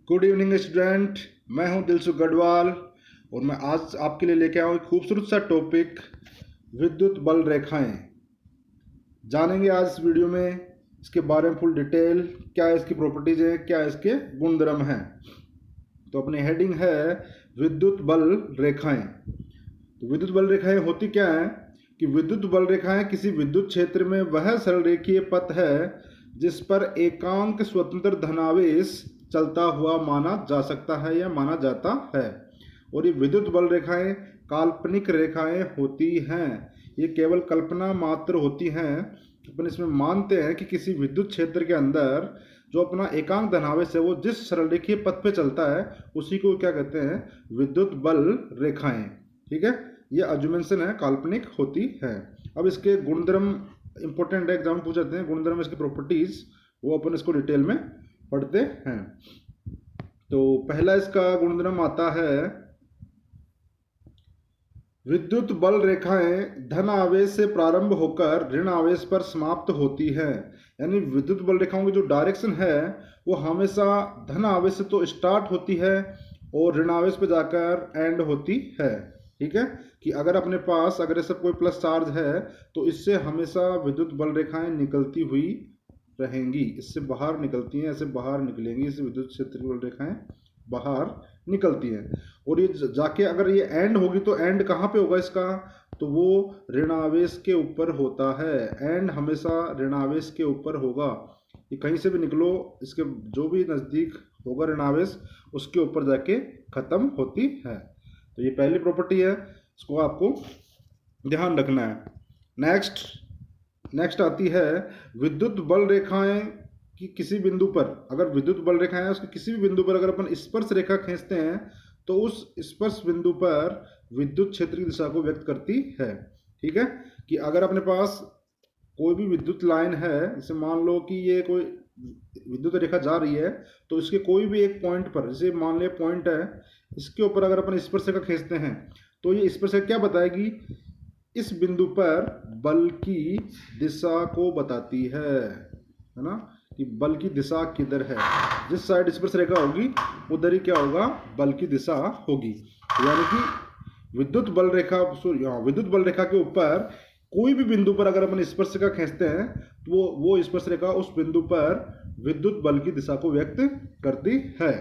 Good evening student. मैं हूं दिलसुख गढ़वाल और मैं आज आपके लिए लेके आया हूं एक खूबसूरत सा टॉपिक, विद्युत बल रेखाएं। जानेंगे आज इस वीडियो में इसके बारे में फुल डिटेल, क्या इसकी प्रॉपर्टीज है, क्या इसके गुणधर्म हैं। तो अपनी हेडिंग है विद्युत बल रेखाएं। तो विद्युत बल रेखाएं होती क्या है कि विद्युत बल रेखाएं किसी विद्युत क्षेत्र में वह सरल रेखीय पथ है जिस पर एकांक स्वतंत्र धनावेश चलता हुआ माना जा सकता है या माना जाता है। और ये विद्युत बल रेखाएं काल्पनिक रेखाएं होती हैं, ये केवल कल्पना मात्र होती हैं। अपन इसमें मानते हैं कि किसी विद्युत क्षेत्र के अंदर जो अपना एकांक धनावेश है वो जिस सरल रेखीय पथ पे चलता है उसी को क्या कहते हैं, विद्युत बल रेखाएं। ठीक है, ये अज्यूमेशन है, काल्पनिक होती है। अब इसके गुणधर्म इंपॉर्टेंट है, एग्जाम पूछ जाते हैं गुणधर्म, इसकी प्रॉपर्टीज, वो अपन इसको डिटेल में पढ़ते हैं। तो पहला इसका गुणधर्म आता है, विद्युत बल रेखाएं धन आवेश से प्रारंभ होकर ऋण आवेश पर समाप्त होती है। यानी विद्युत बल रेखाओं की जो डायरेक्शन है वो हमेशा धन आवेश से तो स्टार्ट होती है और ऋण आवेश पे जाकर एंड होती है। ठीक है, कि अगर अपने पास अगर ऐसा कोई प्लस चार्ज है तो इससे हमेशा विद्युत बल रेखाएं निकलती हुई रहेंगी, इससे बाहर निकलती हैं, ऐसे बाहर निकलेंगी, इससे विद्युत क्षेत्र की बल रेखाएं बाहर निकलती हैं। और ये जाके अगर ये एंड होगी तो एंड कहाँ पे होगा इसका, तो वो ऋणावेश के ऊपर होता है। एंड हमेशा ऋणावेश के ऊपर होगा, ये कहीं से भी निकलो इसके जो भी नज़दीक होगा ऋणावेश उसके ऊपर जाके खत्म होती है। तो ये पहली प्रॉपर्टी है, इसको आपको ध्यान रखना है। नेक्स्ट आती है, विद्युत बल रेखाएं कि किसी बिंदु पर, अगर विद्युत बल रेखा है उसके किसी भी बिंदु पर अगर अपन स्पर्श रेखा खींचते हैं तो उस स्पर्श बिंदु पर विद्युत क्षेत्र की दिशा को व्यक्त करती है। ठीक है, कि अगर अपने पास कोई भी विद्युत लाइन है, जैसे मान लो कि ये कोई विद्युत रेखा जा रही है तो इसके कोई भी एक पॉइंट पर, जैसे मान लिया पॉइंट है, इसके ऊपर अगर अपन स्पर्श रेखा खींचते हैं तो ये स्पर्श रेखा क्या बताएगी, इस बिंदु पर बल की दिशा को बताती है ना, कि बल की दिशा किधर है। जिस साइड स्पर्श रेखा होगी उधर ही क्या होगा, बल की दिशा होगी। यानी कि विद्युत बल रेखा के ऊपर कोई भी बिंदु पर अगर अपन स्पर्श रेखा खींचते हैं तो वो स्पर्श रेखा उस बिंदु पर विद्युत बल की दिशा को व्यक्त करती है।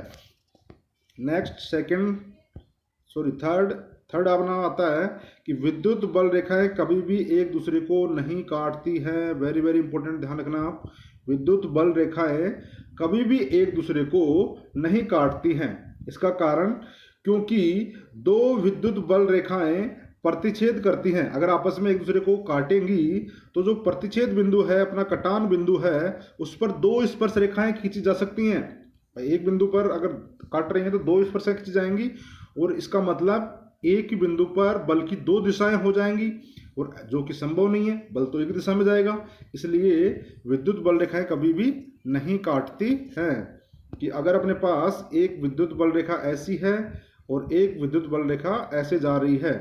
थर्ड अपना आता है कि विद्युत बल रेखाएं कभी भी एक दूसरे को नहीं काटती हैं। वेरी वेरी इंपॉर्टेंट, ध्यान रखना आप, विद्युत बल रेखाएं कभी भी एक दूसरे को नहीं काटती हैं। इसका कारण, क्योंकि दो विद्युत बल रेखाएं प्रतिच्छेद करती हैं। अगर आपस में एक दूसरे को काटेंगी तो जो प्रतिच्छेद बिंदु है, अपना कटान बिंदु है, उस पर दो स्पर्श रेखाएं खींची जा सकती हैं। एक बिंदु पर अगर काट रही हैं तो दो स्पर्श रेखाएं खींची जाएंगी, और इसका मतलब एक ही बिंदु पर बल की दो दिशाएं हो जाएंगी, और जो कि संभव नहीं है, बल तो एक दिशा में जाएगा। इसलिए विद्युत बल रेखाएं कभी भी नहीं काटती हैं। कि अगर अपने पास एक विद्युत बल रेखा ऐसी है और एक विद्युत बल रेखा ऐसे जा रही है,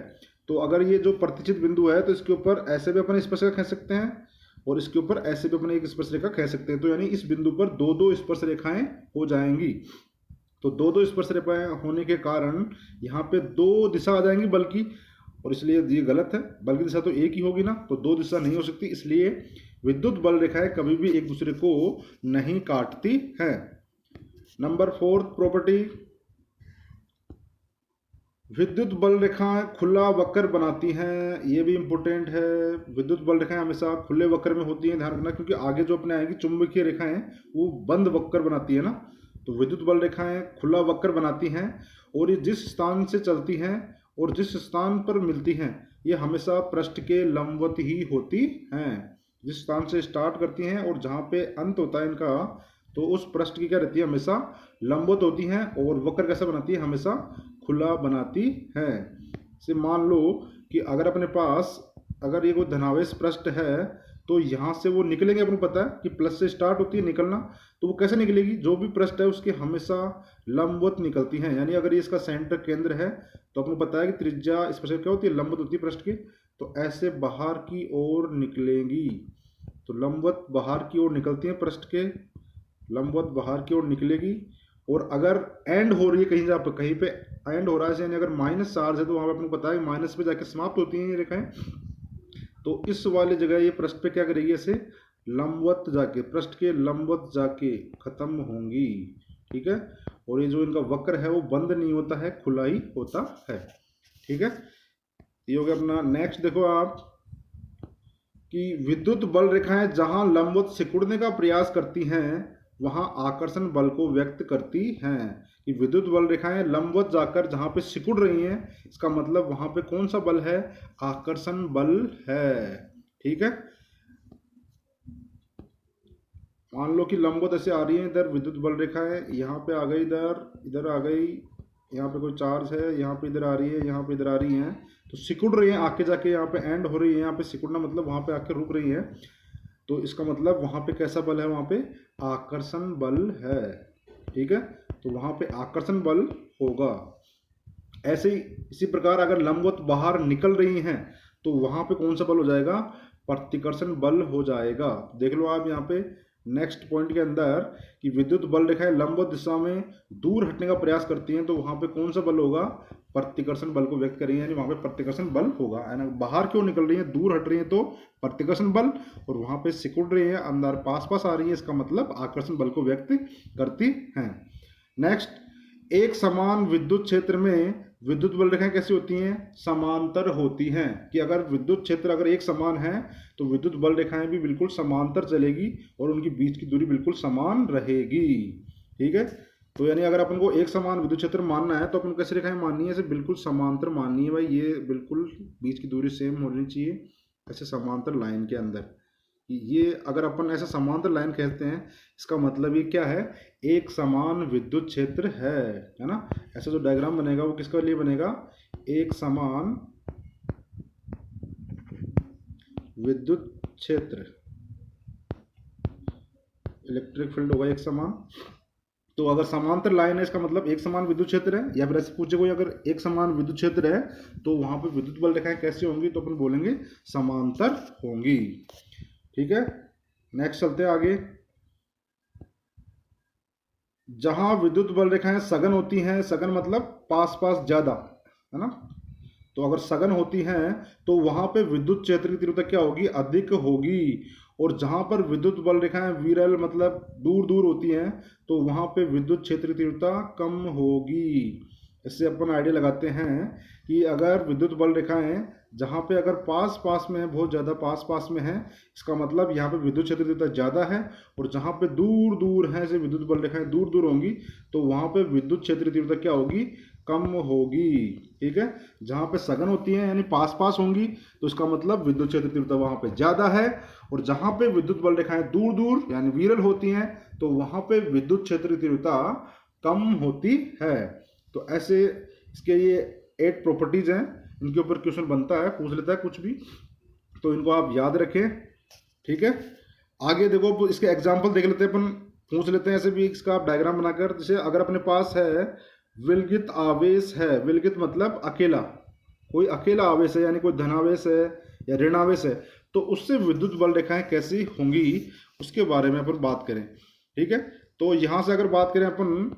तो अगर ये जो प्रतिच्छेद बिंदु है तो इसके ऊपर ऐसे भी अपन स्पर्श रेखा खींच सकते हैं और इसके ऊपर ऐसे भी अपन एक स्पर्श रेखा खींच सकते हैं। तो यानी इस बिंदु पर दो दो स्पर्श रेखाएं हो जाएंगी। तो दो दो स्पर्श रेखाएं होने के कारण यहाँ पे दो दिशा आ जाएंगी बल की, और इसलिए ये गलत है, बल की दिशा तो एक ही होगी ना, तो दो दिशा नहीं हो सकती। इसलिए विद्युत बल रेखाएं कभी भी एक दूसरे को नहीं काटती हैं। नंबर 4 प्रॉपर्टी, विद्युत बल रेखाएं खुला वक्र बनाती हैं। ये भी इंपॉर्टेंट है, विद्युत बल रेखाएं हमेशा खुले वक्र में होती हैं, ध्यान रखना, क्योंकि आगे जो अपने आएगी चुंबकीय रेखाएं वो बंद वक्र बनाती है ना। तो विद्युत बल रेखाएं खुला वक्र बनाती हैं और ये जिस स्थान से चलती हैं और जिस स्थान पर मिलती हैं ये हमेशा पृष्ठ के लंबवत ही होती हैं। जिस स्थान से स्टार्ट करती हैं और जहाँ पे अंत होता है इनका, तो उस पृष्ठ की क्या रहती है, हमेशा लंबवत होती हैं। और वक्र कैसा बनाती है, हमेशा खुला बनाती हैं। से मान लो कि अगर अपने पास अगर ये कोई धनावेश पृष्ठ है तो यहाँ से वो निकलेंगे, अपने पता है कि प्लस से स्टार्ट होती है निकलना, तो वो कैसे निकलेगी, जो भी पृष्ठ है उसके हमेशा लंबवत निकलती हैं। यानी अगर ये इसका सेंटर केंद्र है तो आपको पता है कि त्रिज्या स्पर्श क्या होती है, लंबवत होती है पृष्ठ की, तो ऐसे बाहर की ओर निकलेंगी। तो लंबवत बाहर की ओर निकलती है, पृष्ठ के लंबवत बाहर की ओर निकलेगी और अगर एंड हो रही है कहीं पे एंड हो रहा है, यानी अगर माइनस चार्ज है तो वहाँ पे आपको पता है माइनस पे जाके समाप्त होती हैं ये रेखाएं। तो इस वाली जगह ये पृष्ठ पे क्या करेगी, ऐसे लंबवत जाके, पृष्ठ के लंबवत जाके खत्म होंगी। ठीक है, और ये जो इनका वक्र है वो बंद नहीं होता है, खुला ही होता है। ठीक है, ये हो गया अपना। नेक्स्ट देखो आप कि विद्युत बल रेखाएं जहां लंबवत सिकुड़ने का प्रयास करती हैं वहां आकर्षण बल को व्यक्त करती हैं। कि विद्युत बल रेखाएं लंबवत जाकर जहां पे सिकुड़ रही हैं, इसका मतलब वहां पे कौन सा बल है, आकर्षण बल है। ठीक है, मान लो कि लंबवत ऐसे आ रही है, इधर विद्युत बल रेखाएं यहाँ पे आ गई, इधर आ गई, यहाँ पे कोई चार्ज है, यहाँ पे इधर आ रही है, यहाँ पे इधर आ रही हैं, तो सिकुड़ रही हैं, आके जाके यहाँ पे एंड हो रही है। यहाँ पे सिकुड़ना मतलब वहाँ पे आके रुक रही है, तो इसका मतलब वहाँ पे कैसा बल है, वहाँ पे आकर्षण बल है। ठीक है, तो वहाँ पे आकर्षण बल होगा। ऐसे ही इसी प्रकार अगर लंबवत बाहर निकल रही हैं तो वहाँ पे कौन सा बल हो जाएगा, प्रतिकर्षण बल हो जाएगा। देख लो आप यहाँ पे नेक्स्ट पॉइंट के अंदर कि विद्युत बल रेखाएं लंबवत दिशा में दूर हटने का प्रयास करती हैं, तो वहां पे कौन सा बल होगा, प्रतिकर्षण बल को व्यक्त करेंगे, यानी वहां पे प्रतिकर्षण बल होगा। है ना, बाहर क्यों निकल रही है, दूर हट रही है तो प्रतिकर्षण बल, और वहां पे सिकुड़ रही है, अंदर पास पास आ रही है, इसका मतलब आकर्षण बल को व्यक्त करती हैं। नेक्स्ट, एक समान विद्युत क्षेत्र में विद्युत बल रेखाएं कैसी होती हैं, समांतर होती हैं। कि अगर विद्युत क्षेत्र अगर एक समान है तो विद्युत बल रेखाएं भी बिल्कुल समांतर चलेगी और उनकी बीच की दूरी बिल्कुल समान रहेगी। ठीक है, तो यानी अगर अपन को एक समान विद्युत क्षेत्र मानना है तो अपन को कैसी रेखाएं माननी है, ऐसे बिल्कुल समांतर माननी है भाई, ये बिल्कुल बीच की दूरी सेम होनी चाहिए ऐसे समांतर लाइन के अंदर। ये अगर अपन ऐसा समांतर लाइन कहते हैं, इसका मतलब ये क्या है, एक समान विद्युत क्षेत्र है ना। ऐसा जो डायग्राम बनेगा वो किसके लिए बनेगा, एक समान विद्युत क्षेत्र, इलेक्ट्रिक फील्ड होगा एक समान। तो अगर समांतर लाइन है इसका मतलब एक समान विद्युत क्षेत्र है, या फिर ऐसे पूछे कोई अगर एक समान विद्युत क्षेत्र है तो वहां पे विद्युत बल रेखाएं कैसी होंगी, तो अपन बोलेंगे समांतर होंगी। ठीक है, नेक्स्ट चलते हैं आगे। जहां विद्युत बल रेखाएं सघन होती हैं, सघन मतलब पास पास ज्यादा, है ना, तो अगर सघन होती हैं तो वहां पे विद्युत क्षेत्र की तीव्रता क्या होगी, अधिक होगी। और जहां पर विद्युत बल रेखाएं विरल मतलब दूर दूर होती हैं तो वहां पे विद्युत क्षेत्र की तीव्रता कम होगी। इससे अपन आइडिया लगाते हैं कि अगर विद्युत बल रेखाएं जहां पे अगर पास पास में है, बहुत ज़्यादा पास पास में है, इसका मतलब यहाँ पे विद्युत क्षेत्र तीव्रता ज़्यादा है। और जहां पे दूर दूर है, जैसे विद्युत बल रेखाएं दूर दूर होंगी तो वहां पे विद्युत क्षेत्र तीव्रता क्या होगी, कम होगी। ठीक है, जहां पे सघन होती है यानी पास पास होंगी तो इसका मतलब विद्युत क्षेत्र तीव्रता वहां पे ज़्यादा है। और जहां पे विद्युत बल रेखाएं दूर दूर यानी विरल होती हैं तो वहां पे विद्युत क्षेत्र तीव्रता कम होती है। तो ऐसे इसके ये 8 प्रॉपर्टीज हैं, इनके ऊपर क्वेश्चन बनता है, पूछ लेता है कुछ भी, तो इनको आप याद रखें। ठीक है, आगे देखो इसके एग्जाम्पल देख लेते हैं अपन, पूछ लेते हैं ऐसे भी इसका आप डायग्राम बनाकर। जैसे अगर अपने पास है विलगित आवेश है, विलगित मतलब अकेला, कोई अकेला आवेश है, यानी कोई धनावेश है या ऋणावेश है, तो उससे विद्युत बल रेखाएं कैसी होंगी उसके बारे में अपन बात करें। ठीक है, तो यहां से अगर बात करें अपन,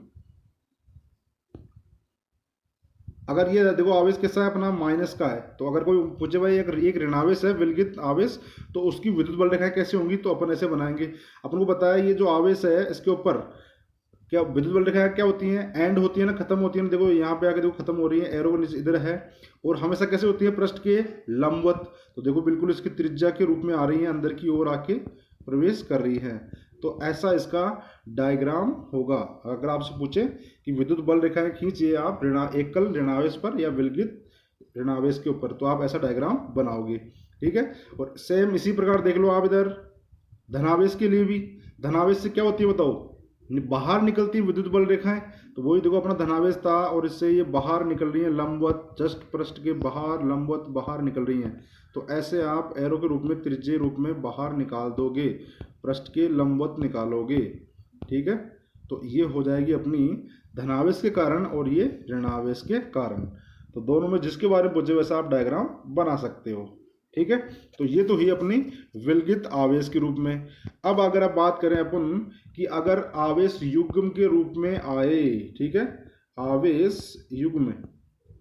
अगर ये देखो आवेश कैसा है अपना, माइनस का है, तो अगर कोई पूछे भाई एक ऋणावेश है विलगित आवेश, तो उसकी विद्युत बल रेखाएं कैसी होंगी, तो अपन ऐसे बनाएंगे। अपन को पता है ये जो आवेश है इसके ऊपर क्या विद्युत बल रेखाएं क्या होती हैं, एंड होती है ना, खत्म होती है ना। देखो यहाँ पे आके देखो खत्म हो रही है, एरो नीचे इधर है, और हमेशा कैसे होती है, पृष्ठ के लंबवत। तो देखो बिल्कुल इसकी त्रिज्या के रूप में आ रही है, अंदर की ओर आके प्रवेश कर रही है। तो ऐसा इसका डायग्राम होगा। अगर आपसे पूछे कि विद्युत बल रेखाएं खींचिए आप एकल ऋणावेश पर या विलगित ऋणावेश के ऊपर, तो आप ऐसा डायग्राम बनाओगे। ठीक है, और सेम इसी प्रकार देख लो आप इधर धनावेश के लिए भी। धनावेश से क्या होती है बताओ, बाहर निकलती है विद्युत बल रेखाएं। तो वही देखो अपना धनावेश था और इससे ये बाहर निकल रही है लंबवत, जस्ट पृष्ठ के बाहर लंबवत बाहर निकल रही हैं। तो ऐसे आप एरो के रूप में त्रिज्यीय रूप में बाहर निकाल दोगे, पृष्ठ के लंबवत निकालोगे। ठीक है, तो ये हो जाएगी अपनी धनावेश के कारण और ये ऋणावेश के कारण। तो दोनों में जिसके बारे में पूछे वैसा आप डायग्राम बना सकते हो। ठीक है। तो ये तो ही अपनी विलगित आवेश के रूप में। अब अगर आप बात करें अपन कि अगर आवेश युग्म के रूप में आए, ठीक है, आवेश युग्म,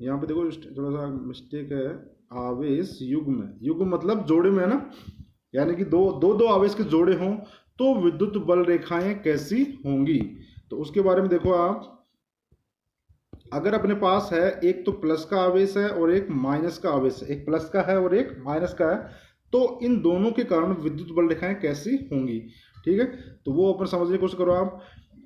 यहाँ पे देखो थोड़ा सा मिस्टेक है, आवेश युग्म, युग्म मतलब जोड़े में है ना, यानी कि दो आवेश के जोड़े हों तो विद्युत बल रेखाएं कैसी होंगी। तो उसके बारे में देखो आप, अगर अपने पास है एक तो प्लस का आवेश है और एक माइनस का आवेश है, एक प्लस का है और एक माइनस का है, तो इन दोनों के कारण विद्युत बल रेखाएं कैसी होंगी, ठीक है। तो वो अपन समझने की कोशिश करो आप।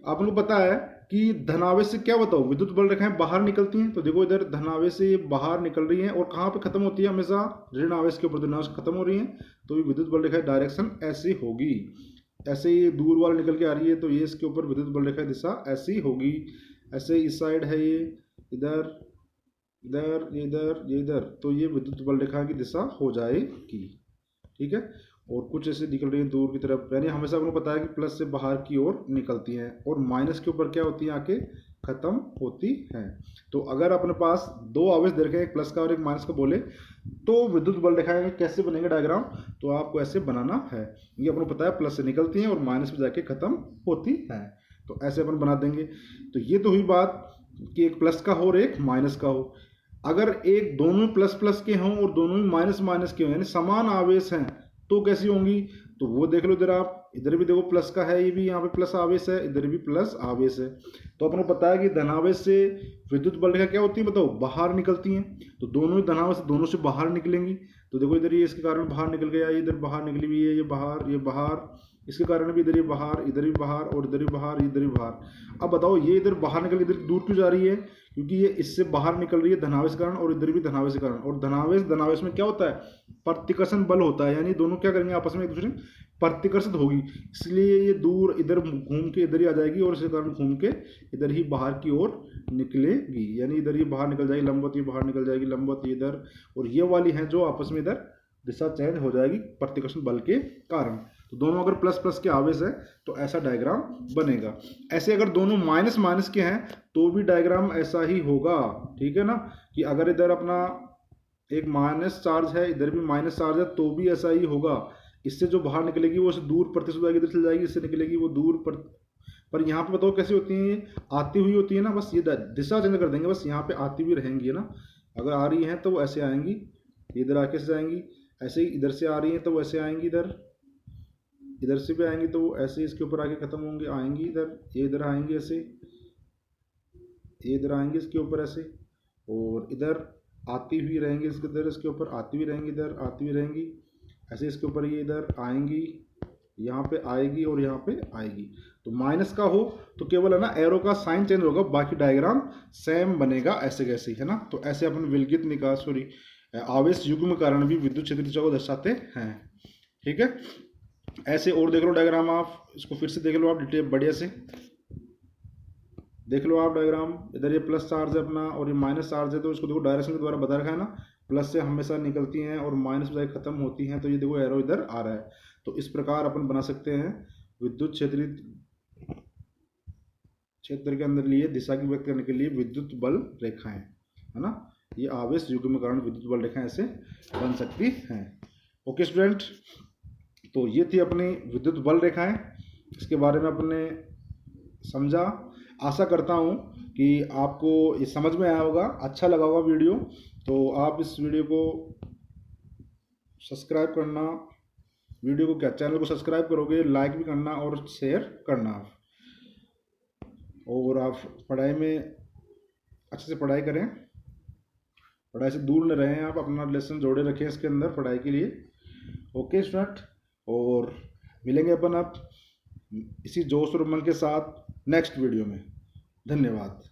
आपको पता है कि धनावेश से क्या बताओ विद्युत बल रेखाएं बाहर निकलती हैं, तो देखो इधर धनावेश से ये बाहर निकल रही हैं और कहाँ पे खत्म होती है, हमेशा ऋण आवेश के ऊपर धनावेश खत्म हो रही हैं, तो ये विद्युत बल रेखा डायरेक्शन ऐसी होगी। ऐसे ही दूर वाले निकल के आ रही है तो ये इसके ऊपर विद्युत बल रेखा दिशा ऐसी होगी। ऐसे इस साइड है ये, इधर इधर ये इधर ये इधर, तो ये विद्युत बल रेखा की दिशा हो जाएगी, ठीक है। और कुछ ऐसे निकल रही है दूर की तरफ, यानी हमेशा आपको पता है कि प्लस से बाहर की ओर निकलती हैं और माइनस के ऊपर क्या होती है, आके खत्म होती हैं। तो अगर अपने पास दो आवेश दे रखे हैं, एक प्लस का और एक माइनस का बोले, तो विद्युत बल रेखाएं कैसे बनेंगे डायग्राम, तो आपको ऐसे बनाना है। ये अपने पता है प्लस से निकलती हैं और माइनस में जाके खत्म होती हैं, तो ऐसे अपन बना देंगे। तो ये तो हुई बात कि एक प्लस का हो और एक माइनस का हो। अगर एक दोनों प्लस प्लस के हों और दोनों ही माइनस माइनस के हों, यानी समान आवेश हैं, तो कैसी होंगी, तो वो देख लो इधर आप, इधर भी देखो प्लस का है, ये भी यहाँ पे प्लस आवेश है, इधर भी प्लस आवेश है। तो अपन को पता है कि धनावेश से विद्युत बल रेखा क्या होती है बताओ, बाहर निकलती हैं। तो दोनों ही धनावेश दोनों से बाहर निकलेंगी, तो देखो इधर ये इसके कारण बाहर निकल गया, इधर बाहर निकली हुई है, ये बाहर, इसके कारण भी इधर ही बाहर, इधर भी बाहर और इधर भी बाहर, इधर भी बाहर। अब बताओ ये इधर बाहर निकल इधर दूर क्यों जा रही है, क्योंकि ये इससे बाहर निकल रही है धनावेश के कारण और इधर भी धनावेश के कारण। और धनावेश में क्या होता है, प्रतिकर्षण बल होता है, यानी दोनों क्या करेंगे आपस में एक दूसरे प्रतिकर्षित होगी, इसलिए ये दूर इधर घूम के इधर ही आ जाएगी और इसके कारण घूम के इधर ही बाहर की ओर निकलेगी, यानी इधर ही बाहर निकल जाएगी लंबवत, ये बाहर निकल जाएगी लंबवत इधर, और ये वाली है जो आपस में इधर दिशा चेंज हो जाएगी प्रतिकर्षण बल के कारण। तो दोनों अगर प्लस प्लस के आवेश है तो ऐसा डायग्राम बनेगा। ऐसे अगर दोनों माइनस माइनस के हैं तो भी डायग्राम ऐसा ही होगा, ठीक है ना, कि अगर इधर अपना एक माइनस चार्ज है, इधर भी माइनस चार्ज है, तो भी ऐसा ही होगा। इससे जो बाहर निकलेगी वो दूर प्रतिशत जाएगी, इधर चल जाएगी, इससे निकलेगी वो दूर पर यहाँ पे बताओ कैसी होती है, आती हुई होती है ना, बस ये दिशा चेंज कर देंगे, बस यहाँ पे आती हुई रहेंगी ना। अगर आ रही हैं तो वो ऐसे आएंगी, इधर आके से जाएंगी, ऐसे ही इधर से आ रही हैं तो वो ऐसे आएंगी, इधर से भी आएंगी तो वो ऐसे इसके ऊपर आके खत्म होंगे, आएंगी इधर, ये इधर आएंगी ऐसे, ये इधर आएंगे इसके ऊपर ऐसे, और इधर आती हुई रहेंगी इसके इधर, इसके ऊपर आती हुई रहेंगी, इधर आती हुई रहेंगी ऐसे, इसके ऊपर ये इधर आएंगी, यहाँ पे आएगी और यहाँ पे आएगी। तो माइनस का हो तो केवल है ना एरो का साइन चेंज होगा, बाकी डायग्राम सेम बनेगा ऐसे कैसे, है ना। तो ऐसे अपन विलगित निकास आवेश युग्म कारण भी विद्युत क्षेत्र दिशा को दर्शाते हैं, ठीक है। ऐसे और देख लो डायग्राम, आप इसको फिर से देख लो आप डिटेल बढ़िया से देख लो आप डायग्राम। इधर ये प्लस चार्ज है अपना और ये माइनस चार्ज है, तो इसको देखो डायरेक्शन के द्वारा बता रखा है ना, प्लस से हमेशा निकलती हैं और माइनस से खत्म होती हैं, तो ये देखो एरो इधर आ रहा है। तो इस प्रकार अपन बना सकते हैं विद्युत क्षेत्र के अंदर लिए दिशा की व्यक्त करने के लिए विद्युत बल रेखाएं, है ना। ये आवेश युग्म के कारण विद्युत बल रेखाएं ऐसे बन सकती हैं। ओके स्टूडेंट, तो ये थी अपनी विद्युत बल रेखाएं, इसके बारे में अपने समझा। आशा करता हूँ कि आपको ये समझ में आया होगा, अच्छा लगा होगा वीडियो। तो आप इस वीडियो को सब्सक्राइब करना, वीडियो को क्या चैनल को सब्सक्राइब करोगे, लाइक भी करना और शेयर करना। और आप पढ़ाई में अच्छे से पढ़ाई करें, पढ़ाई से दूर न रहें, आप अपना लेसन जोड़े रखें इसके अंदर पढ़ाई के लिए। ओके स्टूडेंट, और मिलेंगे अपन आप इसी जोश और उमंग के साथ नेक्स्ट वीडियो में। धन्यवाद।